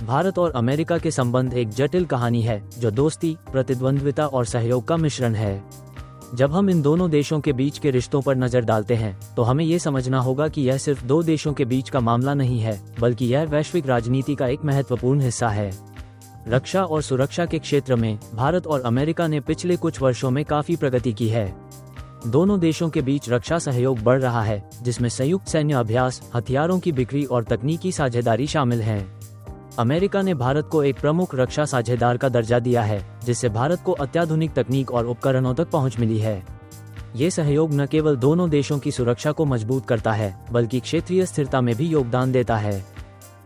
भारत और अमेरिका के संबंध एक जटिल कहानी है जो दोस्ती, प्रतिद्वंद्विता और सहयोग का मिश्रण है। जब हम इन दोनों देशों के बीच के रिश्तों पर नजर डालते हैं तो हमें ये समझना होगा कि यह सिर्फ दो देशों के बीच का मामला नहीं है, बल्कि यह वैश्विक राजनीति का एक महत्वपूर्ण हिस्सा है। रक्षा और सुरक्षा के क्षेत्र में भारत और अमेरिका ने पिछले कुछ वर्षों में काफी प्रगति की है। दोनों देशों के बीच रक्षा सहयोग बढ़ रहा है, जिसमें संयुक्त सैन्य अभ्यास, हथियारों की बिक्री और तकनीकी साझेदारी शामिल हैं। अमेरिका ने भारत को एक प्रमुख रक्षा साझेदार का दर्जा दिया है, जिससे भारत को अत्याधुनिक तकनीक और उपकरणों तक पहुंच मिली है। ये सहयोग न केवल दोनों देशों की सुरक्षा को मजबूत करता है, बल्कि क्षेत्रीय स्थिरता में भी योगदान देता है।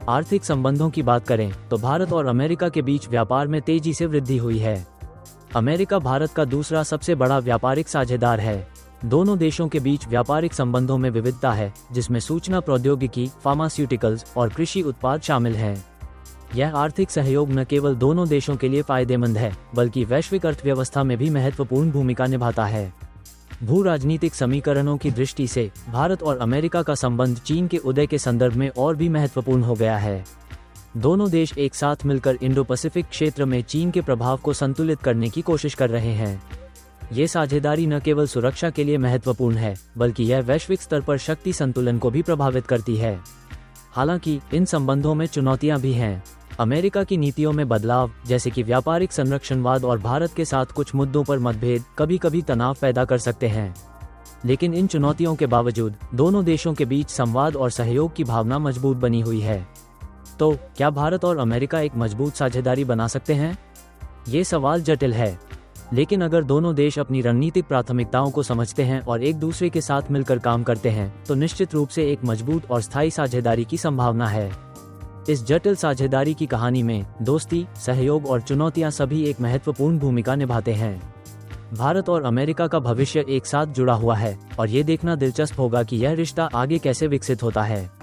आर्थिक संबंधों की बात करें तो भारत और अमेरिका के बीच व्यापार में तेजी से वृद्धि हुई है। अमेरिका भारत का दूसरा सबसे बड़ा व्यापारिक साझेदार है। दोनों देशों के बीच व्यापारिक संबंधों में विविधता है, जिसमें सूचना प्रौद्योगिकी, फार्मास्यूटिकल्स और कृषि उत्पाद शामिल हैं। यह आर्थिक सहयोग न केवल दोनों देशों के लिए फायदेमंद है, बल्कि वैश्विक अर्थव्यवस्था में भी महत्वपूर्ण भूमिका निभाता है। भू राजनीतिक समीकरणों की दृष्टि से भारत और अमेरिका का संबंध चीन के उदय के संदर्भ में और भी महत्वपूर्ण हो गया है। दोनों देश एक साथ मिलकर इंडो पैसिफिक क्षेत्र में चीन के प्रभाव को संतुलित करने की कोशिश कर रहे हैं। ये साझेदारी न केवल सुरक्षा के लिए महत्वपूर्ण है, बल्कि यह वैश्विक स्तर पर शक्ति संतुलन को भी प्रभावित करती है। हालांकि इन संबंधों में चुनौतियां भी हैं। अमेरिका की नीतियों में बदलाव, जैसे कि व्यापारिक संरक्षणवाद और भारत के साथ कुछ मुद्दों पर मतभेद, कभी कभी तनाव पैदा कर सकते हैं। लेकिन इन चुनौतियों के बावजूद दोनों देशों के बीच संवाद और सहयोग की भावना मजबूत बनी हुई है। तो क्या भारत और अमेरिका एक मजबूत साझेदारी बना सकते हैं? ये सवाल जटिल है, लेकिन अगर दोनों देश अपनी रणनीतिक प्राथमिकताओं को समझते हैं और एक दूसरे के साथ मिलकर काम करते हैं, तो निश्चित रूप से एक मजबूत और स्थायी साझेदारी की संभावना है। इस जटिल साझेदारी की कहानी में दोस्ती, सहयोग और चुनौतियां सभी एक महत्वपूर्ण भूमिका निभाते हैं। भारत और अमेरिका का भविष्य एक साथ जुड़ा हुआ है और ये देखना दिलचस्प होगा कि यह रिश्ता आगे कैसे विकसित होता है।